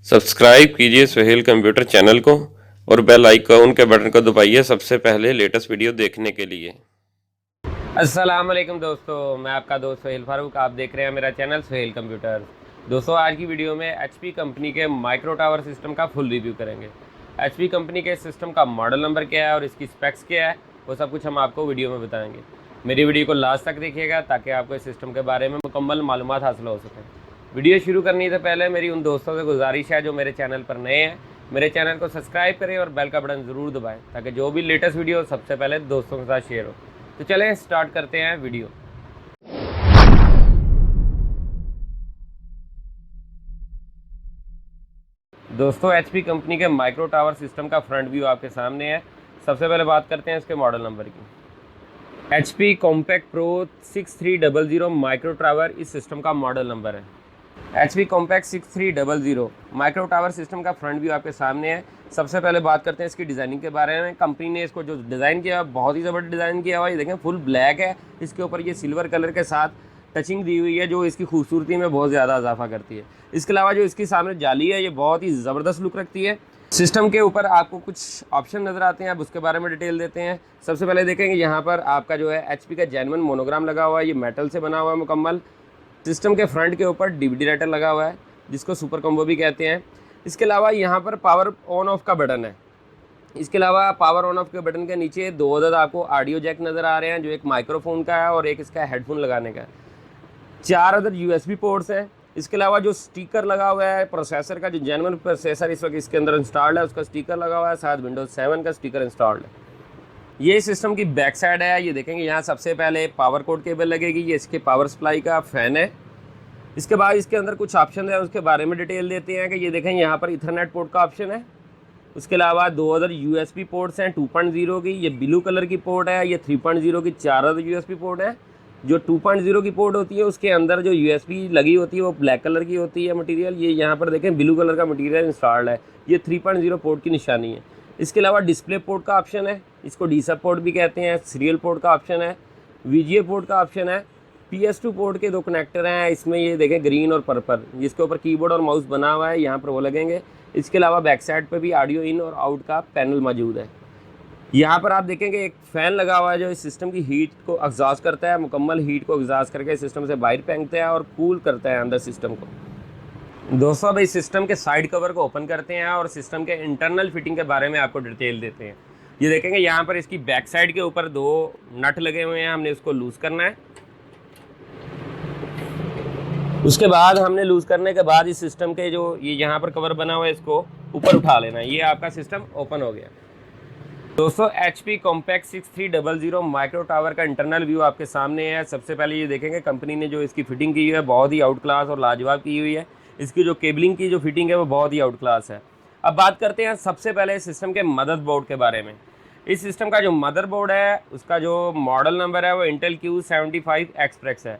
Subscribe कीजिए Suhail computer channel को और बेल आइकॉन के बटन को दबाइए सबसे पहले लेटेस्ट वीडियो देखने के लिए। अस्सलाम वालेकुम दोस्तों, मैं आपका दोस्त सुहेल फारूक। आप देख रहे हैं मेरा चैनल सुहेल कंप्यूटर। दोस्तों, आज की वीडियो में एचपी कंपनी के माइक्रो टावर सिस्टम का फुल रिव्यू करेंगे। एचपी कंपनी के सिस्टम का मॉडल नंबर क्या है और इसकी स्पेक्स क्या है, वो सब कुछ हम आपको वीडियो में बताएंगे। मेरी वीडियो को लास्ट तक देखिएगा ताकि आपको इस सिस्टम के बारे में मुकम्मल मालूमात हासिल हो सके। वीडियो शुरू करने से पहले मेरी उन दोस्तों से गुजारिश है जो मेरे चैनल पर नए हैं, मेरे चैनल को सब्सक्राइब करें और बेल का बटन ज़रूर दबाएं ताकि जो भी लेटेस्ट वीडियो सबसे पहले दोस्तों के साथ शेयर हो। तो चलें स्टार्ट करते हैं वीडियो। दोस्तों, एचपी कंपनी के माइक्रो टावर सिस्टम का फ्रंट व्यू आपके सामने है। सबसे पहले बात करते हैं इसके मॉडल नंबर की। HP compact pro 6300 micro tower इस सिस्टम का मॉडल नंबर है। HP compact 6300 micro tower system का फ्रंट व्यू आपके सामने है। सबसे पहले बात करते हैं इसकी डिज़ाइनिंग के बारे में। कंपनी ने इसको जो डिज़ाइन किया बहुत ही ज़बरदस्त डिज़ाइन किया हुआ है। ये देखें, फुल ब्लैक है, इसके ऊपर ये सिल्वर कलर के साथ टचिंग दी हुई है जो इसकी खूबसूरती में बहुत ज़्यादा इजाफा करती है। इसके अलावा जो इसकी सामने जाली है ये बहुत ही ज़बरदस्त लुक रखती है। सिस्टम के ऊपर आपको कुछ ऑप्शन नज़र आते हैं, अब उसके बारे में डिटेल देते हैं। सबसे पहले देखेंगे यहाँ पर आपका जो है एचपी का जेन्युइन मोनोग्राम लगा हुआ है, ये मेटल से बना हुआ है मुकम्मल। सिस्टम के फ्रंट के ऊपर डीवीडी राइटर लगा हुआ है जिसको सुपर कॉम्बो भी कहते हैं। इसके अलावा यहाँ पर पावर ऑन ऑफ का बटन है। इसके अलावा पावर ऑन ऑफ के बटन के नीचे दो अदद आपको ऑडियो जैक नज़र आ रहे हैं, जो एक माइक्रोफोन का है और एक इसका हेडफोन लगाने का है। 4 अदद यूएसबी पोर्ट्स हैं। इसके अलावा जो स्टिकर लगा हुआ है प्रोसेसर का, जो जेन्युइन प्रोसेसर इस वक्त इसके अंदर इंस्टॉल्ड है, उसका स्टिकर लगा हुआ है, साथ विंडोज 7 का स्टिकर इंस्टॉल्ड है। ये सिस्टम की बैक साइड है। ये देखेंगे यहाँ सबसे पहले पावर कोड केबल लगेगी, ये इसके पावर सप्लाई का फ़ैन है। इसके बाद इसके अंदर कुछ ऑप्शन है, उसके बारे में डिटेल देते हैं कि ये देखें यहाँ पर इथरनेट पोर्ट का ऑप्शन है। उसके अलावा दो अदर यूएसबी पोर्ट्स हैं 2.0 की, ये ब्लू कलर की पोर्ट है। ये 3.0 की 4 अदर यूएसबी पोर्ट है। जो 2.0 की पोर्ट होती है उसके अंदर जो यूएसबी लगी होती है वो ब्लैक कलर की होती है मटेरियल। ये यहाँ पर देखें ब्लू कलर का मटेरियल इंस्टॉल्ड है, ये 3.0 पोर्ट की निशानी है। इसके अलावा डिस्प्ले पोर्ट का ऑप्शन है, इसको डीसब पोर्ट भी कहते हैं। सीरियल पोर्ट का ऑप्शन है, वीजीए पोर्ट का ऑप्शन है। PS2 पोर्ट के दो कनेक्टर हैं इसमें, ये देखें ग्रीन और पर्पल, जिसके ऊपर कीबोर्ड और माउस बना हुआ है, यहाँ पर वो लगेंगे। इसके अलावा बैक साइड पे भी ऑडियो इन और आउट का पैनल मौजूद है। यहाँ पर आप देखेंगे एक फ़ैन लगा हुआ है जो इस सिस्टम की हीट को एग्जॉस्ट करता है, मुकम्मल हीट को एग्जॉस्ट करके सिस्टम से बाहर फेंकता है और कूल करता है अंदर सिस्टम को। दोस्तों, अब इस सिस्टम के साइड कवर को ओपन करते हैं और सिस्टम के इंटरनल फिटिंग के बारे में आपको डिटेल देते हैं। ये देखेंगे यहाँ पर इसकी बैक साइड के ऊपर दो नट लगे हुए हैं, हमने उसको लूज़ करना है। उसके बाद हमने लूज़ करने के बाद इस सिस्टम के जो ये यहाँ पर कवर बना हुआ है इसको ऊपर उठा लेना है। ये आपका सिस्टम ओपन हो गया। दोस्तों, एचपी कॉम्पैक्ट 6300 माइक्रो टावर का इंटरनल व्यू आपके सामने है। सबसे पहले ये देखेंगे कंपनी ने जो इसकी फिटिंग की हुई है बहुत ही आउट क्लास और लाजवाब की हुई है। इसकी जो केबलिंग की जो फिटिंग है वो बहुत ही आउट क्लास है। अब बात करते हैं सबसे पहले इस सिस्टम के मदरबोर्ड के बारे में। इस सिस्टम का जो मदरबोर्ड है उसका जो मॉडल नंबर है वो इंटेल Q75 एक्सप्रेस है।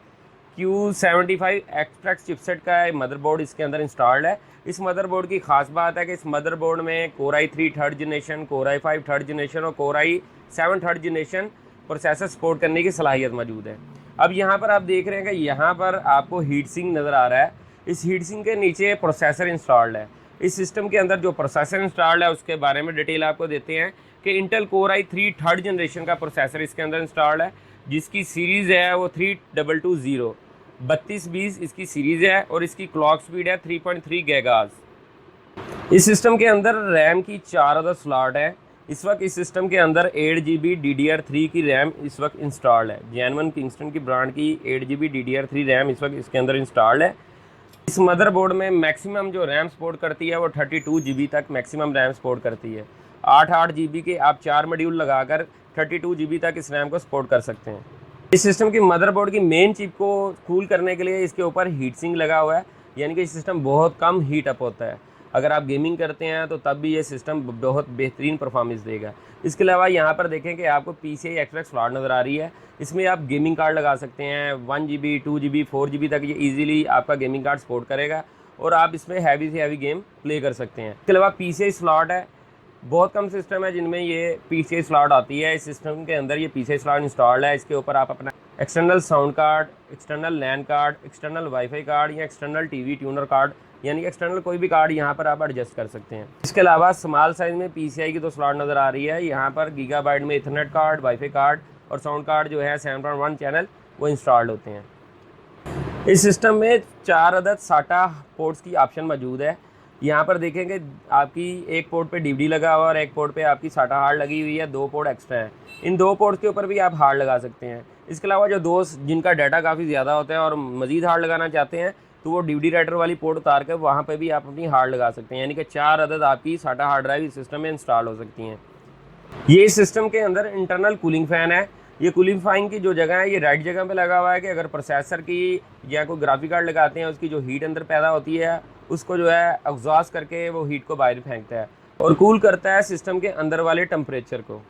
Q75 एक्सप्रेस चिपसेट का मदरबोर्ड इसके अंदर इंस्टॉल्ड है। इस मदरबोर्ड की खास बात है कि इस मदरबोर्ड में Core i3 third generation, Core i5 third generation और Core i7 third generation processor support करने की सलाहियत मौजूद है। अब यहाँ पर आप देख रहे हैं कि यहाँ पर आपको हीट सिंक नज़र आ रहा है। इस हीट सिंक के नीचे प्रोसेसर इंस्टॉल्ड है। इस सिस्टम के अंदर जो प्रोसेसर इंस्टॉल्ड है उसके बारे में डिटेल आपको देते हैं कि Intel Core i3 third generation का प्रोसेसर इसके अंदर इंस्टॉल्ड है, जिसकी सीरीज़ है वो 3220 3220 इसकी सीरीज़ है और इसकी क्लॉक स्पीड है 3.3 गीगाहर्ट्ज़। इस सिस्टम के अंदर रैम की 4 अदर स्लॉट है। इस वक्त इस सिस्टम के अंदर 8GB DDR3 की रैम इस वक्त इंस्टॉल्ड है। जेन्युइन किंगस्टन की ब्रांड की 8GB DDR3 रैम इस वक्त इसके अंदर इंस्टॉल्ड है। इस मदरबोर्ड में मैक्सिमम जो रैम सपोर्ट करती है वो 32GB तक मैक्सिमम रैम सपोर्ट करती है। 8 GB के आप 4 मॉड्यूल लगाकर 32GB तक इस रैम को सपोर्ट कर सकते हैं। इस सिस्टम की मदरबोर्ड की मेन चिप को कूल करने के लिए इसके ऊपर हीट सिंक लगा हुआ है, यानी कि सिस्टम बहुत कम हीट अप होता है। अगर आप गेमिंग करते हैं तो तब भी ये सिस्टम बहुत बेहतरीन परफॉर्मेंस देगा। इसके अलावा यहाँ पर देखें कि आपको PCI एक्सप्रेस स्लॉट नज़र आ रही है। इसमें आप गेमिंग कार्ड लगा सकते हैं। 1GB 2GB 4GB तक ये ईजिली आपका गेमिंग कार्ड सपोर्ट करेगा और आप इसमें हैवी से हैवी गेम प्ले कर सकते हैं। इसके अलावा PCI स्लॉट है। बहुत कम सिस्टम है जिनमें ये PCI स्लॉट आती है। इस सिस्टम के अंदर ये PCI स्लॉट इंस्टॉल्ड है। इसके ऊपर आप अपना एक्सटर्नल साउंड कार्ड, एक्सटर्नल लैन कार्ड, एक्सटर्नल वाईफाई कार्ड या एक्सटर्नल टीवी ट्यूनर कार्ड यानी कि एक्सटर्नल कोई भी कार्ड यहाँ पर आप एडजस्ट कर सकते हैं। इसके अलावा स्मॉल साइज़ में PCI की 2 स्लॉट नज़र आ रही है। यहाँ पर गीगाबाइट में इथरनेट कार्ड, वाईफाई कार्ड और साउंड कार्ड जो है 7.1 चैनल वो इंस्टॉल्ड होते हैं। इस सिस्टम में 4 अदद SATA पोर्ट्स की ऑप्शन मौजूद है। यहाँ पर देखेंगे आपकी एक पोर्ट पे DVD लगा हुआ और एक पोर्ट पे आपकी SATA हार्ड लगी हुई है, 2 पोर्ट एक्स्ट्रा है। इन 2 पोर्ट्स के ऊपर भी आप हार्ड लगा सकते हैं। इसके अलावा जो दोस्त जिनका डाटा काफ़ी ज़्यादा होता है और मज़ीद हार्ड लगाना चाहते हैं तो वो DVD राइटर वाली पोर्ट उतार कर वहाँ पर भी आप अपनी हार्ड लगा सकते हैं, यानी कि 4 अदद आपकी SATA हार्ड ड्राइव इस सिस्टम में इंस्टॉल हो सकती हैं। ये इस सिस्टम के अंदर इंटरनल कूलिंग फ़ैन है। ये कूलिंग फ़ैन की जो जगह है ये राइट जगह पे लगा हुआ है कि अगर प्रोसेसर की या कोई ग्राफिक कार्ड लगाते हैं उसकी जो हीट अंदर पैदा होती है उसको जो है एग्जॉस्ट करके वो हीट को बाहर फेंकता है और कूल करता है सिस्टम के अंदर वाले टेम्परेचर को।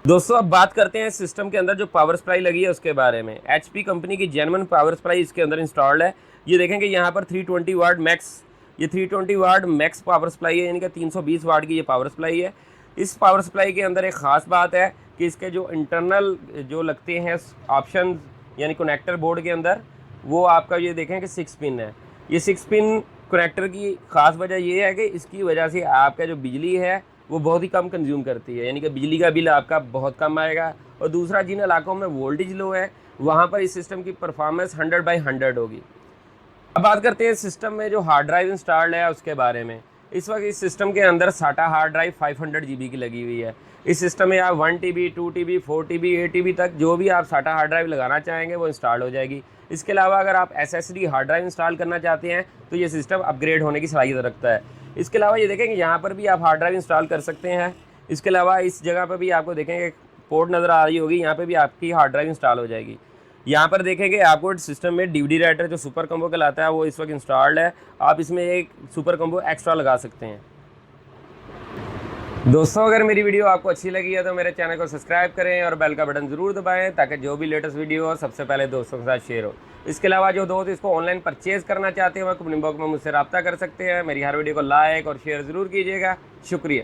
दोस्तों अब बात करते हैं सिस्टम के अंदर जो पावर सप्लाई लगी है उसके बारे में। HP कंपनी की जेन्युइन पावर सप्लाई इसके अंदर इंस्टॉल्ड है। ये देखेंगे यहाँ पर 320 वाट मैक्स, ये 320 वाट मैक्स पावर सप्लाई है, यानी कि 320 वाट की ये पावर सप्लाई है। इस पावर सप्लाई के अंदर एक ख़ास बात है कि इसके जो इंटरनल जो लगते हैं ऑप्शन यानी कनेक्टर बोर्ड के अंदर वो आपका ये देखें कि 6 पिन है। ये 6 पिन कनेक्टर की ख़ास वजह ये है कि इसकी वजह से आपका जो बिजली है वो बहुत ही कम कंज्यूम करती है, यानी कि बिजली का बिल आपका बहुत कम आएगा। और दूसरा जिन इलाकों में वोल्टेज लो है वहाँ पर इस सिस्टम की परफॉर्मेंस 100/100 होगी। अब बात करते हैं सिस्टम में जो हार्ड ड्राइव इंस्टॉल्ड है उसके बारे में। इस वक्त इस सिस्टम के अंदर SATA हार्ड ड्राइव 500 GB की लगी हुई है। इस सिस्टम में आप 1 TB, 2 TB, 4 TB, 8 TB तक जो भी आप SATA हार्ड ड्राइव लगाना चाहेंगे वो इंस्टॉल हो जाएगी। इसके अलावा अगर आप SSD हार्ड ड्राइव इंस्टॉल करना चाहते हैं तो ये सिस्टम अपग्रेड होने की सलाहियत रखता है। इसके अलावा ये देखेंगे यहाँ पर भी आप हार्ड ड्राइव इंस्टॉल कर सकते हैं। इसके अलावा इस जगह पर भी आपको देखेंगे पोर्ट नज़र आ रही होगी, यहाँ पर भी आपकी हार्ड ड्राइव इंस्टॉल हो जाएगी। यहाँ पर देखेंगे आपको सिस्टम में DVD राइटर जो सुपर कम्बो कहलाता है वो इस वक्त इंस्टॉल्ड है। आप इसमें एक सुपर कम्बो एक्स्ट्रा लगा सकते हैं। दोस्तों अगर मेरी वीडियो आपको अच्छी लगी है तो मेरे चैनल को सब्सक्राइब करें और बेल का बटन ज़रूर दबाएं ताकि जो भी लेटेस्ट वीडियो हो सबसे पहले दोस्तों के साथ शेयर हो। इसके अलावा जो दोस्त इसको ऑनलाइन परचेज़ करना चाहते हैं वह कमेंट बॉक्स में मुझसे रब्ता कर सकते हैं। मेरी हर वीडियो को लाइक और शेयर ज़रूर कीजिएगा। शुक्रिया।